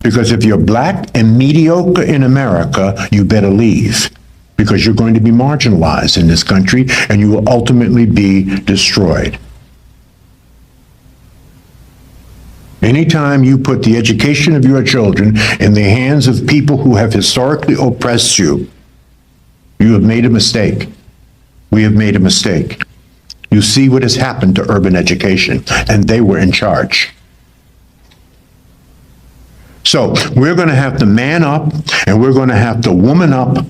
Because if you're black and mediocre in America, you better leave. Because you're going to be marginalized in this country and you will ultimately be destroyed. Anytime you put the education of your children in the hands of people who have historically oppressed you, you have made a mistake. We have made a mistake. You see what has happened to urban education, and they were in charge. So we're going to have to man up, and we're going to have to woman up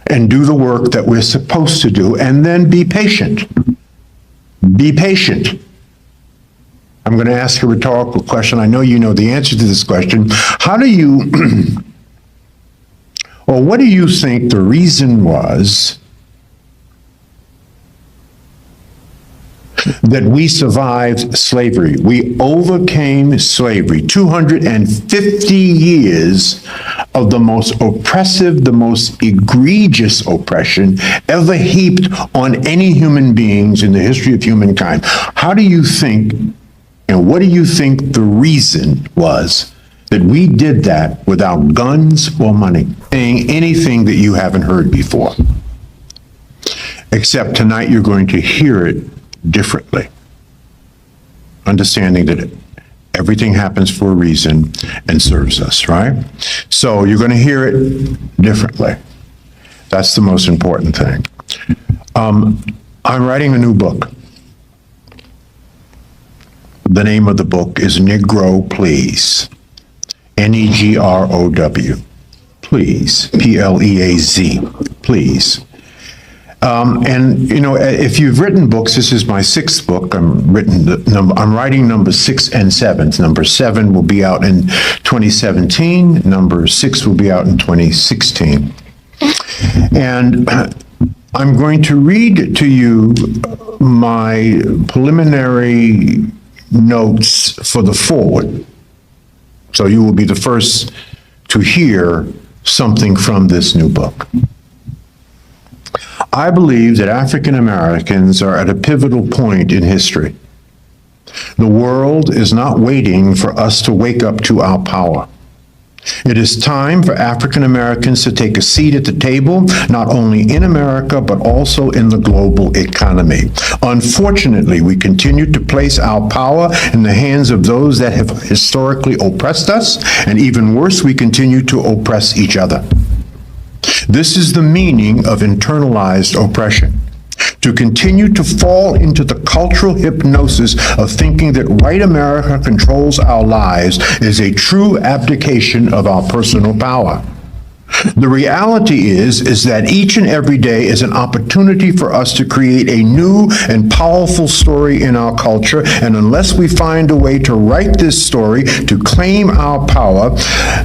and do the work that we're supposed to do, and then be patient. Be patient. I'm going to ask a rhetorical question. I know you know the answer to this question. How do you, or what do you think the reason was that we survived slavery? We overcame slavery. 250 years of the most oppressive, the most egregious oppression ever heaped on any human beings in the history of humankind. How do you think, and what do you think the reason was that we did that without guns or money? Saying anything that you haven't heard before. Except tonight you're going to hear it differently. Understanding that everything happens for a reason and serves us, right? So you're going to hear it differently. That's the most important thing. I'm writing a new book. The name of the book is Negro Please. N-E-G-R-O-W. Please. P-L-E-A-Z. Please. And you know, if you've written books, this is my sixth book. I'm writing number 6 and 7. Number 7 will be out in 2017. Number 6 will be out in 2016. And I'm going to read to you my preliminary notes for the forward. So you will be the first to hear something from this new book. I believe that African Americans are at a pivotal point in history. The world is not waiting for us to wake up to our power. It is time for African Americans to take a seat at the table, not only in America, but also in the global economy. Unfortunately, we continue to place our power in the hands of those that have historically oppressed us, and even worse, we continue to oppress each other. This is the meaning of internalized oppression. To continue to fall into the cultural hypnosis of thinking that white America controls our lives is a true abdication of our personal power. The reality is that each and every day is an opportunity for us to create a new and powerful story in our culture, and unless we find a way to write this story, to claim our power,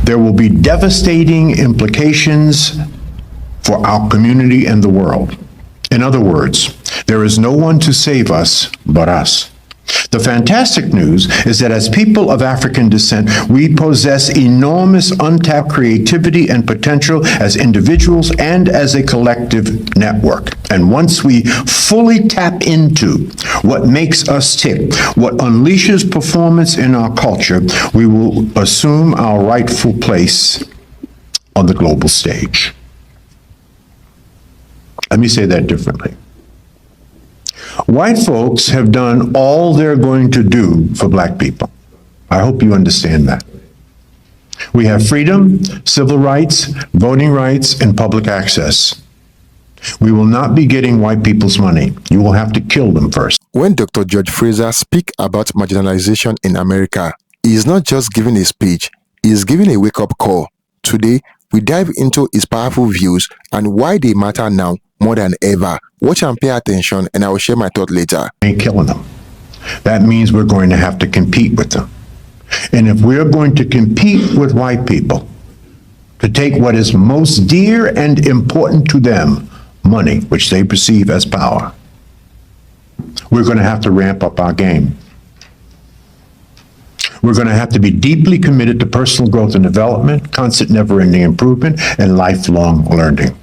there will be devastating implications for our community and the world. In other words, there is no one to save us but us. The fantastic news is that as people of African descent, we possess enormous untapped creativity and potential as individuals and as a collective network. And once we fully tap into what makes us tick, what unleashes performance in our culture, we will assume our rightful place on the global stage. Let me say that differently. White folks have done all they're going to do for black people. I hope you understand that. We have freedom, civil rights, voting rights, and public access. We will not be getting white people's money. You will have to kill them first. When Dr. George Fraser speaks about marginalization in America, he is not just giving a speech, he is giving a wake-up call. Today, we dive into his powerful views and why they matter now more than ever. Watch and pay attention, and I will share my thought later. Ain't killing them. That means we're going to have to compete with them. And if we're going to compete with white people to take what is most dear and important to them, money, which they perceive as power, we're going to have to ramp up our game. We're going to have to be deeply committed to personal growth and development, constant never-ending improvement, and lifelong learning.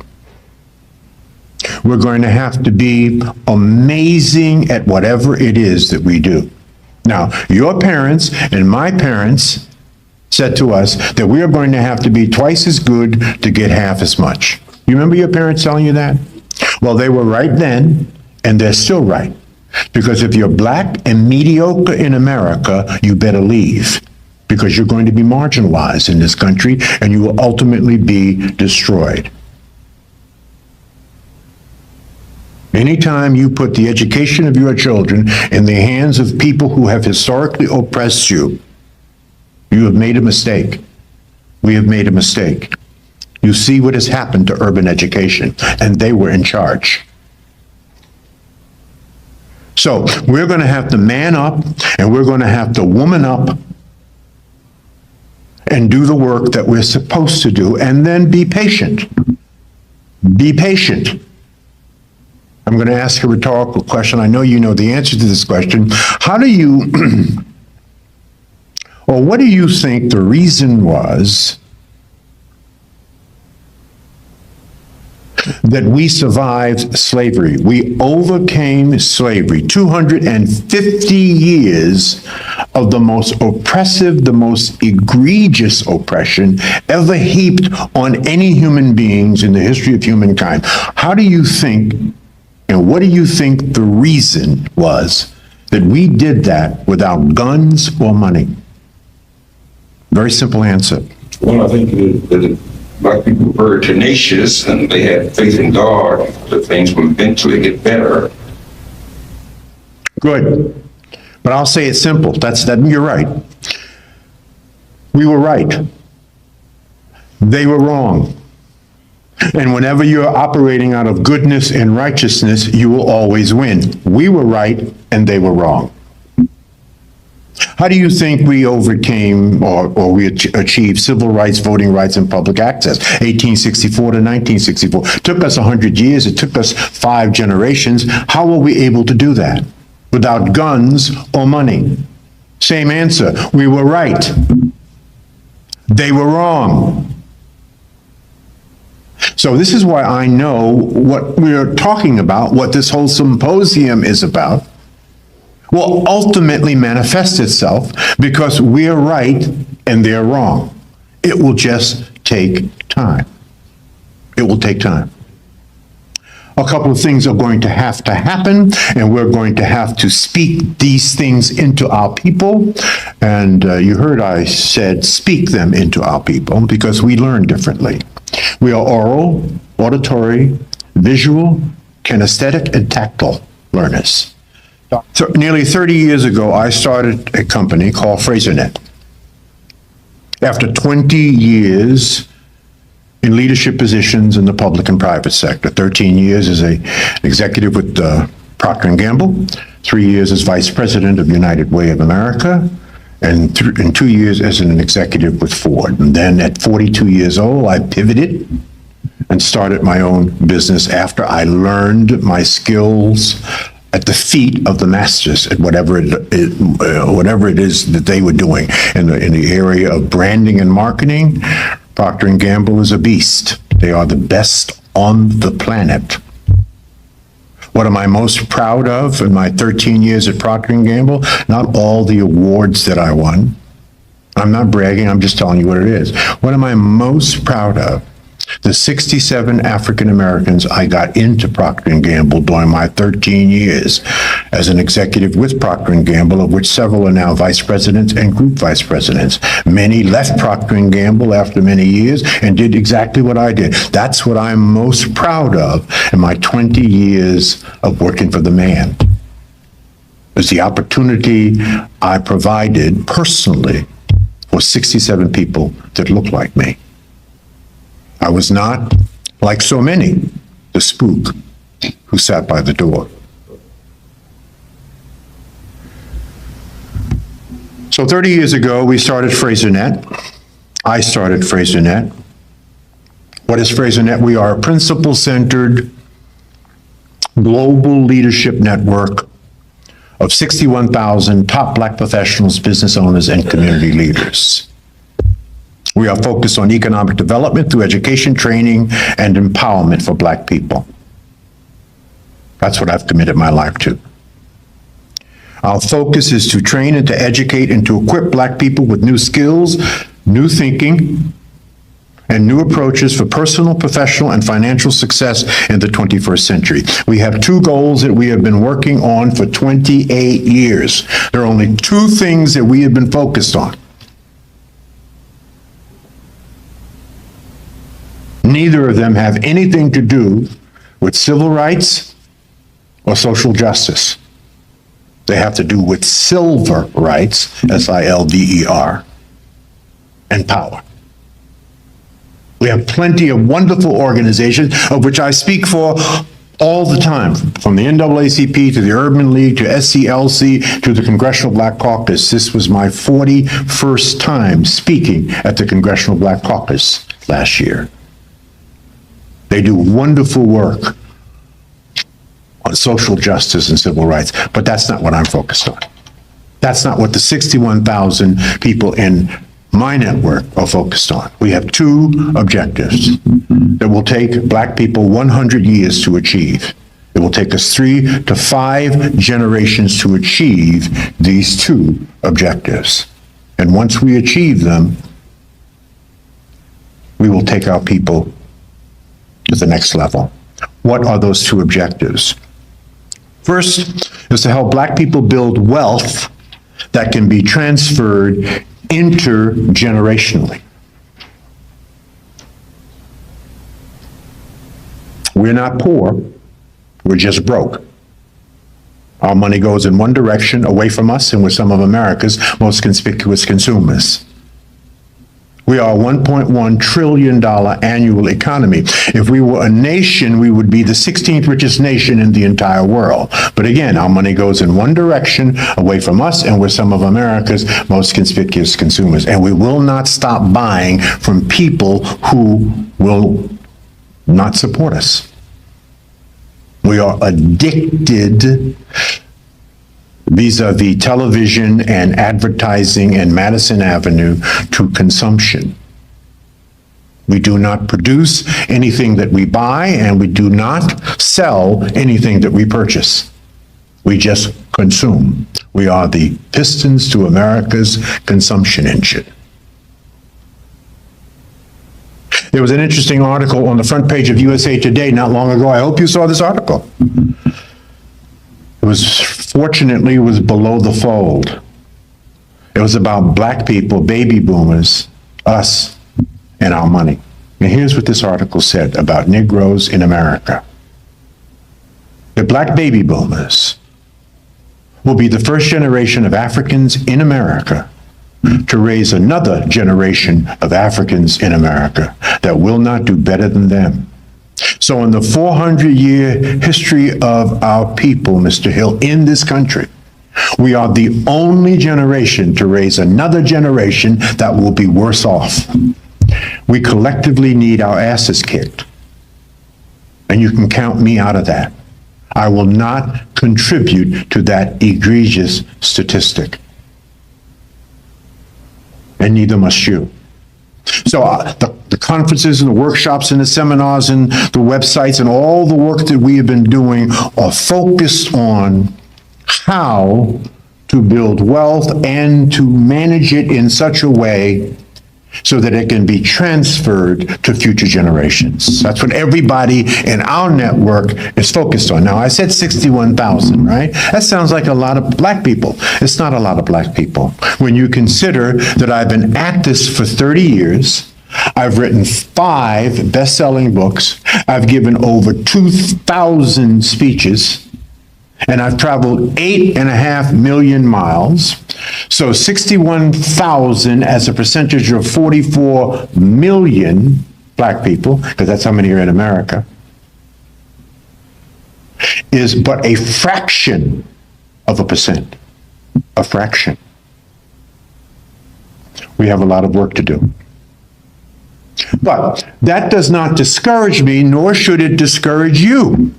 We're going to have to be amazing at whatever it is that we do. Now, your parents and my parents said to us that we are going to have to be twice as good to get half as much. You remember your parents telling you that? Well, they were right then, and they're still right. Because if you're black and mediocre in America, you better leave. Because you're going to be marginalized in this country, and you will ultimately be destroyed. Anytime you put the education of your children in the hands of people who have historically oppressed you, you have made a mistake. We have made a mistake. You see what has happened to urban education, and they were in charge. So we're going to have to man up, and we're going to have to woman up and do the work that we're supposed to do, and then be patient. Be patient. I'm going to ask a rhetorical question. I know you know the answer to this question. How do you, or what do you think the reason was that we survived slavery? We overcame slavery. 250 years of the most oppressive, the most egregious oppression ever heaped on any human beings in the history of humankind. How do you think, and what do you think the reason was that we did that without guns or money? Very simple answer. Well, I think that black people were very tenacious and they had faith in God that things would eventually get better. Good. But I'll say it simple. You're right. We were right. They were wrong. And whenever you're operating out of goodness and righteousness, you will always win. We were right and they were wrong. How do you think we overcame or we achieved civil rights, voting rights, and public access? 1864 to 1964. Took us 100 years. It took us 5 generations. How were we able to do that? Without guns or money. Same answer. We were right. They were wrong. So this is why I know what we're talking about, what this whole symposium is about, will ultimately manifest itself because we're right and they're wrong. It will just take time. It will take time. A couple of things are going to happen, and we're going to have to speak these things into our people. And you heard I said speak them into our people because we learn differently. We are oral, auditory, visual, kinesthetic, and tactile learners. Nearly 30 years ago, I started a company called FraserNet. After 20 years in leadership positions in the public and private sector, 13 years as an executive with Procter & Gamble, 3 years as vice president of United Way of America, and 2 years as an executive with Ford. And then at 42 years old, I pivoted and started my own business after I learned my skills at the feet of the masters at whatever it is that they were doing. In the area of branding and marketing, Procter & Gamble is a beast. They are the best on the planet. What am I most proud of in my 13 years at Procter & Gamble? Not all the awards that I won. I'm not bragging, I'm just telling you what it is. What am I most proud of? The 67 African Americans I got into Procter & Gamble during my 13 years as an executive with Procter & Gamble, of which several are now vice presidents and group vice presidents. Many left Procter & Gamble after many years and did exactly what I did. That's what I'm most proud of in my 20 years of working for the man. Is the opportunity I provided personally for 67 people that look like me. I was not, like so many, the spook who sat by the door. So 30 years ago, we started FraserNet. I started FraserNet. What is FraserNet? We are a principle-centered global leadership network of 61,000 top Black professionals, business owners, and community leaders. We are focused on economic development through education, training, and empowerment for Black people. That's what I've committed my life to. Our focus is to train and to educate and to equip Black people with new skills, new thinking, and new approaches for personal, professional, and financial success in the 21st century. We have two goals that we have been working on for 28 years. There are only two things that we have been focused on. Neither of them have anything to do with civil rights or social justice. They have to do with silver rights, S-I-L-V-E-R, and power. We have plenty of wonderful organizations, of which I speak for all the time, from the NAACP to the Urban League to SCLC to the Congressional Black Caucus. This was my 41st time speaking at the Congressional Black Caucus last year. They do wonderful work on social justice and civil rights, but that's not what I'm focused on. That's not what the 61,000 people in my network are focused on. We have two objectives that will take Black people 100 years to achieve. It will take us 3 to 5 generations to achieve these two objectives. And once we achieve them, we will take our people to the next level. What are those two objectives? First is to help Black people build wealth that can be transferred intergenerationally. We're not poor, we're just broke. Our money goes in one direction, away from us, and we're some of America's most conspicuous consumers. We are a $1.1 trillion annual economy. If we were a nation, we would be the 16th richest nation in the entire world. But again, our money goes in one direction, away from us, and we're some of America's most conspicuous consumers. And we will not stop buying from people who will not support us. We are addicted vis-a-vis television and advertising and Madison Avenue to consumption. We do not produce anything that we buy, and we do not sell anything that we purchase. We just consume. We are the pistons to America's consumption engine. There was an interesting article on the front page of USA Today not long ago. I hope you saw this article. Fortunately, it was below the fold. It was about Black people, baby boomers, us, and our money. And here's what this article said about Negroes in America. The Black baby boomers will be the first generation of Africans in America to raise another generation of Africans in America that will not do better than them. So in the 400-year history of our people, Mr. Hill, in this country, we are the only generation to raise another generation that will be worse off. We collectively need our asses kicked. And you can count me out of that. I will not contribute to that egregious statistic. And neither must you. So the conferences and the workshops and the seminars and the websites and all the work that we have been doing are focused on how to build wealth and to manage it in such a way so that it can be transferred to future generations. That's what everybody in our network is focused on. Now, I said 61,000, right? That sounds like a lot of Black people. It's not a lot of Black people. When you consider that I've been at this for 30 years, I've written 5 best-selling books, I've given over 2,000 speeches, and I've traveled 8.5 million miles. So 61,000 as a percentage of 44 million Black people, because that's how many are in America, is but a fraction of a percent. A fraction. We have a lot of work to do. But that does not discourage me, nor should it discourage you.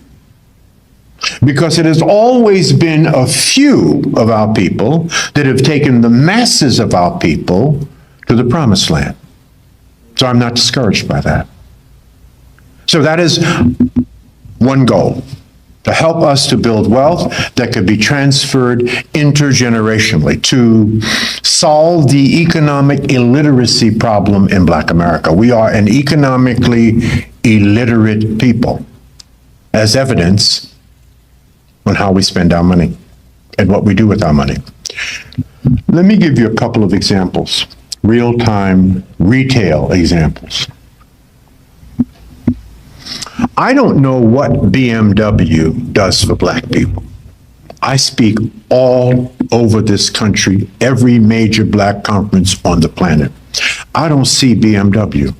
Because it has always been a few of our people that have taken the masses of our people to the promised land. So I'm not discouraged by that. So that is one goal, to help us to build wealth that could be transferred intergenerationally to solve the economic illiteracy problem in Black America. We are an economically illiterate people, as evidence on how we spend our money and what we do with our money. Let me give you a couple of examples, real-time retail examples. I don't know what BMW does for Black people. I speak all over this country, every major Black conference on the planet. I don't see BMW.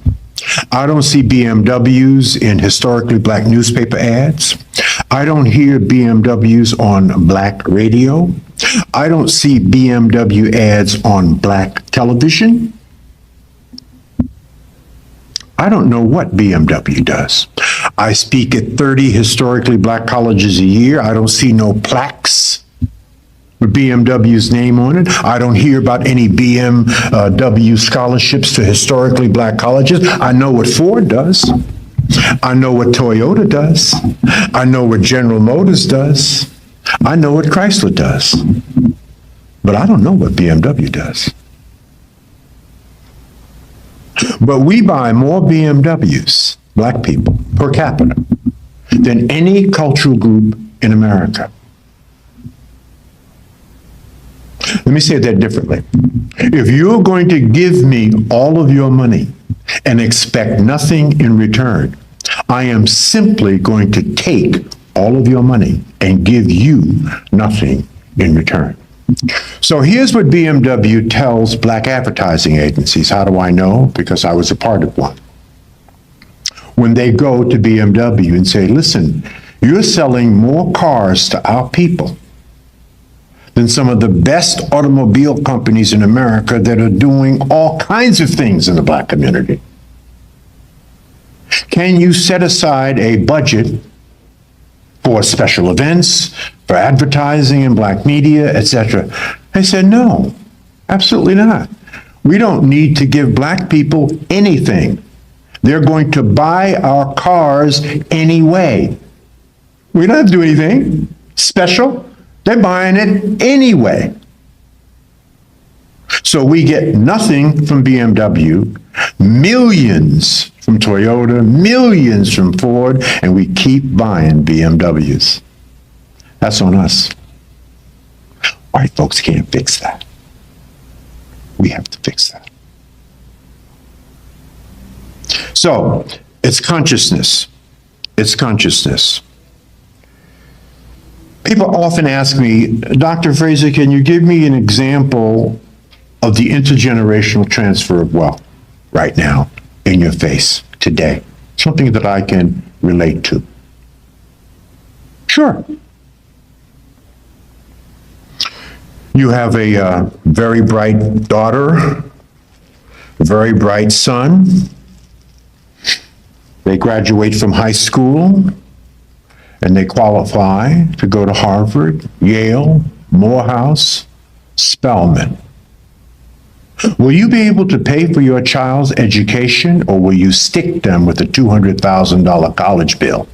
I don't see BMWs in historically Black newspaper ads. I don't hear BMWs on Black radio. I don't see BMW ads on Black television. I don't know what BMW does. I speak at 30 historically Black colleges a year. I don't see no plaques with BMW's name on it. I don't hear about any BMW scholarships to historically Black colleges. I know what Ford does. I know what Toyota does. I know what General Motors does. I know what Chrysler does. But I don't know what BMW does. But we buy more BMWs, Black people, per capita, than any cultural group in America. Let me say that differently. If you're going to give me all of your money and expect nothing in return, I am simply going to take all of your money and give you nothing in return. So here's what BMW tells Black advertising agencies. How do I know? Because I was a part of one. When they go to BMW and say, listen, you're selling more cars to our people than some of the best automobile companies in America that are doing all kinds of things in the Black community. Can you set aside a budget for special events, for advertising in Black media, etc.? I said, no, absolutely not. We don't need to give Black people anything. They're going to buy our cars anyway. We don't have to do anything special. They're buying it anyway. So we get nothing from BMW, millions from Toyota, millions from Ford, and we keep buying BMWs. That's on us. White folks can't fix that. We have to fix that. So, it's consciousness. It's consciousness. People often ask me, Dr. Fraser, can you give me an example of the intergenerational transfer of wealth right now in your face today? Something that I can relate to. Sure. You have a very bright daughter, a very bright son. They graduate from high school and they qualify to go to Harvard, Yale, Morehouse, Spelman. Will you be able to pay for your child's education, or will you stick them with a $200,000 college bill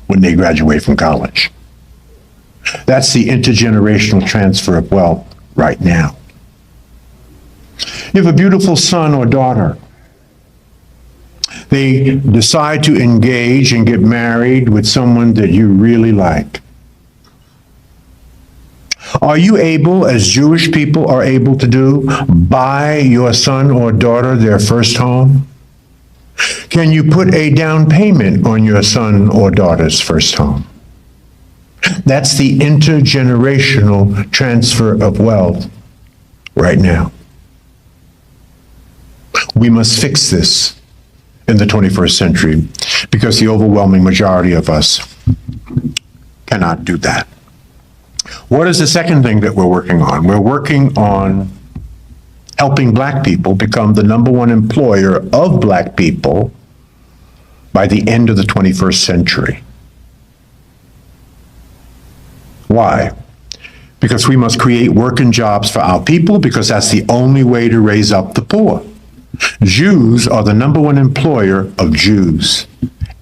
when they graduate from college? That's the intergenerational transfer of wealth right now. You have a beautiful son or daughter. They decide to engage and get married with someone that you really like. Are you able, as Jewish people are able to do, buy your son or daughter their first home? Can you put a down payment on your son or daughter's first home? That's the intergenerational transfer of wealth right now. We must fix this in the 21st century because the overwhelming majority of us cannot do that. What is the second thing that we're working on? We're working on helping Black people become the #1 employer of Black people by the end of the 21st century. Why? Because we must create work and jobs for our people, because that's the only way to raise up the poor. Jews are the #1 employer of Jews.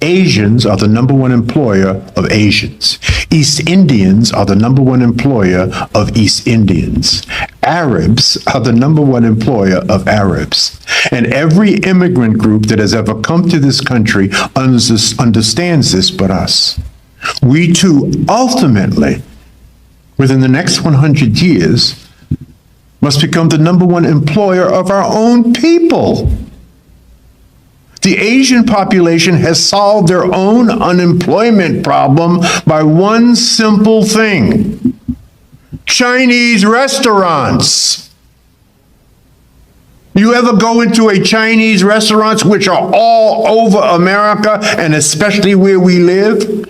Asians are the number one employer of Asians. East Indians are the number one employer of East Indians. Arabs are the number one employer of Arabs. And every immigrant group that has ever come to this country understands this but us. We too, ultimately, within the next 100 years, must become the number one employer of our own people. The Asian population has solved their own unemployment problem by one simple thing: Chinese restaurants. You ever go into a Chinese restaurant, which are all over America and especially where we live,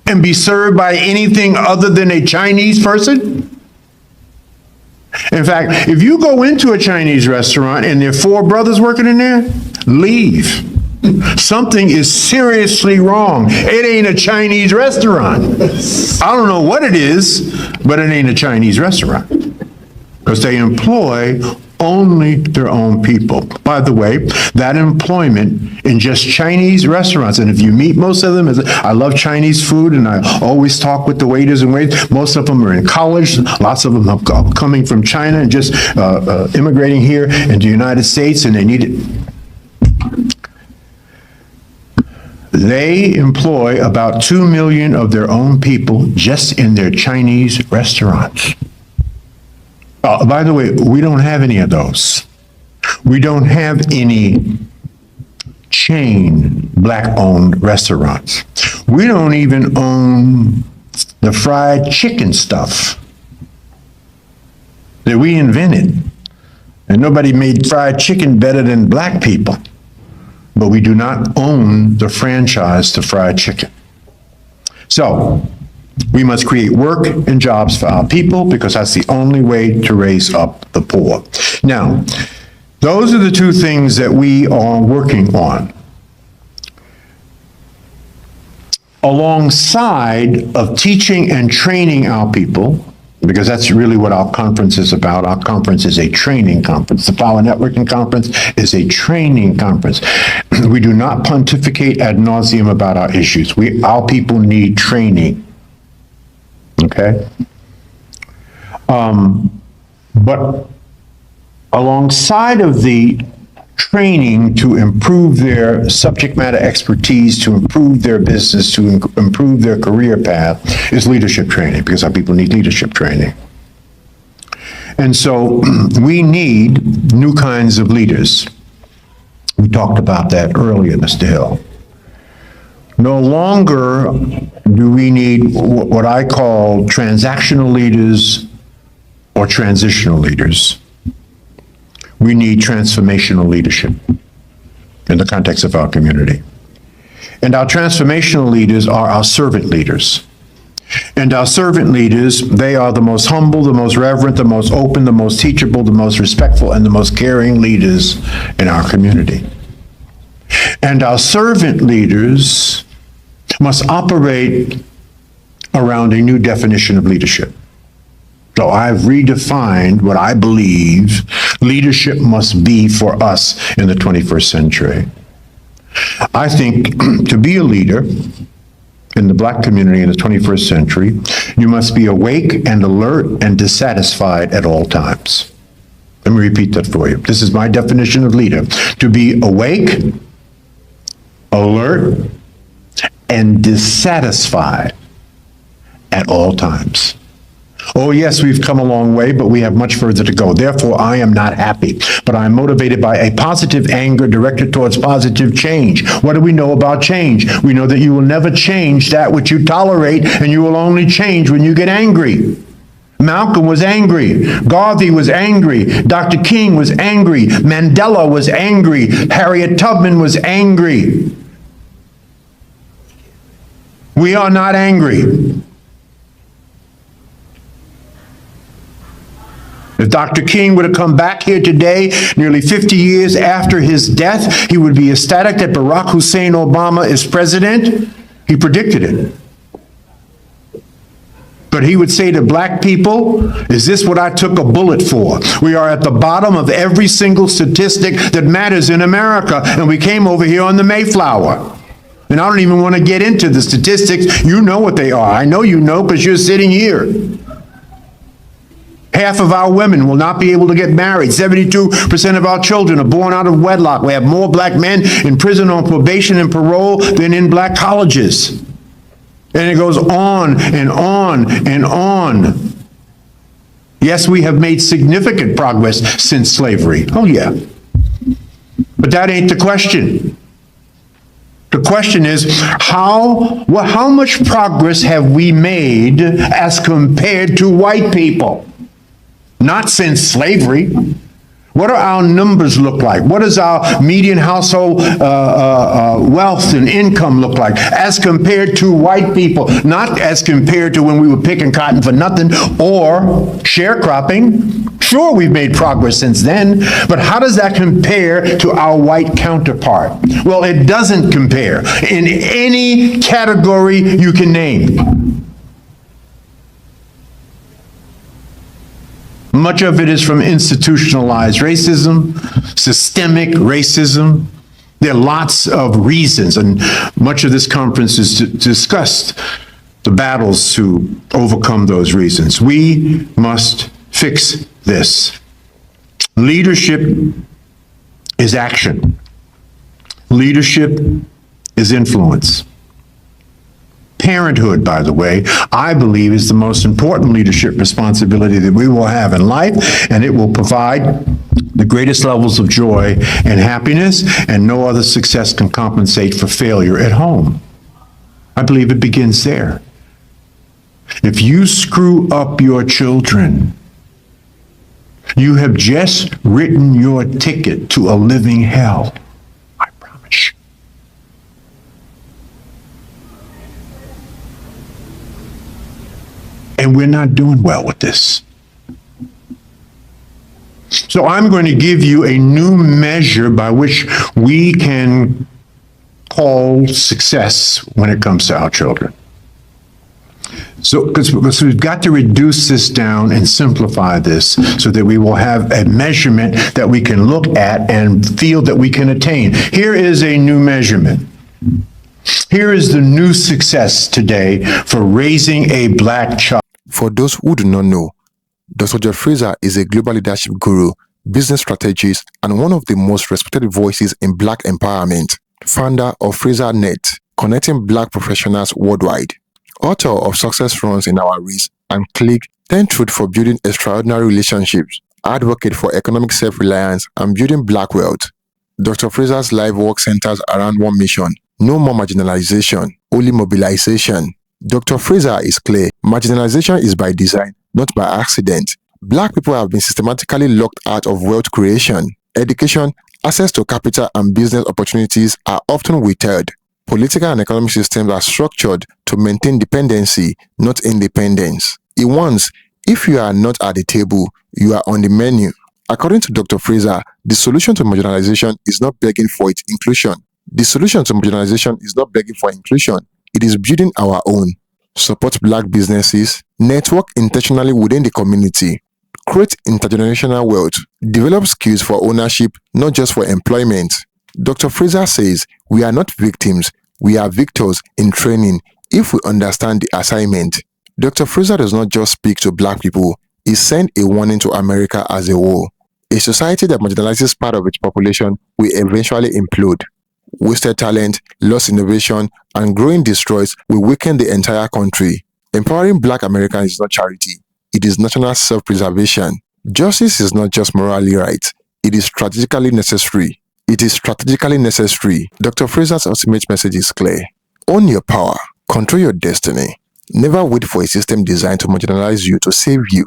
and be served by anything other than a Chinese person? In fact, if you go into a Chinese restaurant and there are 4 brothers working in there, leave. Something is seriously wrong. It ain't a Chinese restaurant. I don't know what it is, but it ain't a Chinese restaurant, because they employ only their own people. By the way, that employment in just Chinese restaurants, and if you meet most of them, I love Chinese food and I always talk with the waiters and waiters. Most of them are in college. Lots of them are coming from China and just immigrating here into the United States, and they need it. They employ about 2 million of their own people just in their Chinese restaurants. By the way, we don't have any of those. We don't have any chain black-owned restaurants. We don't even own the fried chicken stuff that we invented. And nobody made fried chicken better than black people. But we do not own the franchise to fried chicken. So, we must create work and jobs for our people, because that's the only way to raise up the poor. Now, those are the 2 things that we are working on. Alongside of teaching and training our people, because that's really what our conference is about. Our conference is a training conference. The Power Networking Conference is a training conference. We do not pontificate ad nauseum about our issues. Our people need training. Okay? But alongside of the training to improve their subject matter expertise, to improve their business, to improve their career path, is leadership training, because our people need leadership training. And so we need new kinds of leaders. We talked about that earlier, Mr. Hill. No longer do we need what I call transactional leaders or transitional leaders. We need transformational leadership in the context of our community. And our transformational leaders are our servant leaders. And our servant leaders, they are the most humble, the most reverent, the most open, the most teachable, the most respectful, and the most caring leaders in our community. And our servant leaders must operate around a new definition of leadership. So I've redefined what I believe leadership must be for us in the 21st century. I think to be a leader in the Black community in the 21st century, you must be awake and alert and dissatisfied at all times. Let me repeat that for you. This is my definition of leader: to be awake, alert, and dissatisfied at all times. Oh yes, we've come a long way, but we have much further to go. Therefore, I am not happy, but I'm motivated by a positive anger directed towards positive change. What do we know about change? We know that you will never change that which you tolerate, and you will only change when you get angry. Malcolm was angry. Garvey was angry. Dr. King was angry. Mandela was angry. Harriet Tubman was angry. We are not angry. If Dr. King would have come back here today, nearly 50 years after his death, he would be ecstatic that Barack Hussein Obama is president. He predicted it. But he would say to black people, is this what I took a bullet for? We are at the bottom of every single statistic that matters in America, and we came over here on the Mayflower. And I don't even want to get into the statistics. You know what they are. I know you know because you're sitting here. Half of our women will not be able to get married. 72% of our children are born out of wedlock. We have more black men in prison on probation and parole than in black colleges. And it goes on and on and on. Yes, we have made significant progress since slavery. Oh, yeah. But that ain't the question. The question is, how much progress have we made as compared to white people? Not since slavery. What do our numbers look like? What does our median household wealth and income look like as compared to white people? Not as compared to when we were picking cotton for nothing or sharecropping. Sure, we've made progress since then, but how does that compare to our white counterpart? Well, it doesn't compare in any category you can name. Much of it is from institutionalized racism, systemic racism. There are lots of reasons, and much of this conference is to discuss the battles to overcome those reasons. We must fix this. Leadership is action. Leadership is influence. Parenthood, by the way, I believe is the most important leadership responsibility that we will have in life, and it will provide the greatest levels of joy and happiness, and no other success can compensate for failure at home. I believe it begins there. If you screw up your children, you have just written your ticket to a living hell. I promise you. And we're not doing well with this. So I'm going to give you a new measure by which we can call success when it comes to our children. So, because we've got to reduce this down and simplify this so that we will have a measurement that we can look at and feel that we can attain. Here is a new measurement. Here is the new success today for raising a black child. For those who do not know, Dr. George Fraser is a global leadership guru, business strategist, and one of the most respected voices in black empowerment, founder of FraserNet, connecting black professionals worldwide, author of Success Runs in Our Race and Click 10 Truths for Building Extraordinary Relationships, advocate for economic self-reliance and building black wealth. Dr. Fraser's life work centers around one mission: no more marginalization, only mobilization. Dr. Fraser is clear: marginalization is by design, not by accident. Black people have been systematically locked out of wealth creation. Education, access to capital and business opportunities are often withheld. Political and economic systems are structured to maintain dependency, not independence. He warns, if you are not at the table, you are on the menu. According to Dr. Fraser, the solution to marginalization is not begging for its inclusion. The solution to marginalization is not begging for inclusion. It is building our own. Support black businesses, network intentionally within the community, create intergenerational wealth, develop skills for ownership, not just for employment. Dr. Fraser says, we are not victims, we are victors in training if we understand the assignment. Dr. Fraser does not just speak to black people, he sent a warning to America as a whole. A society that marginalizes part of its population will eventually implode. Wasted talent, lost innovation, and growing destroys will weaken the entire country. Empowering black Americans is not charity, it is national self-preservation. Justice is not just morally right, it is strategically necessary. It is strategically necessary. Dr. Fraser's ultimate message is clear. Own your power, control your destiny. Never wait for a system designed to marginalize you to save you.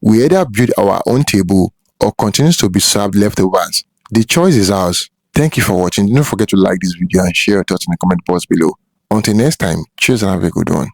We either build our own table or continue to be served leftovers. The choice is ours. Thank you for watching. Don't forget to like this video and share your thoughts in the comment box below. Until next time, cheers and have a good one.